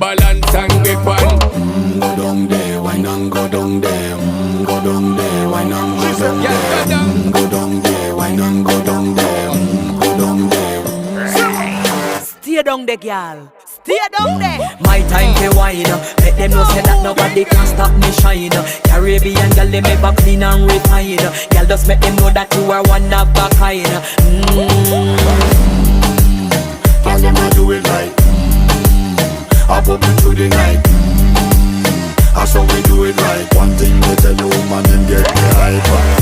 balance and grip on. Go down there, wine and go down there. Go down there, wine and go down there. Go down there, wine and go down there. Go down there. Stay down there, girl. Stay down there. My time to wine. Let them know say that nobody can stop me shine. Caribbean girl, they make up clean and refine. Girl, just make them know that you are one of a kind. Girl, them a do it right. I pop it through the night. That's how we do it right. One thing we tell you, woman, them get the hype.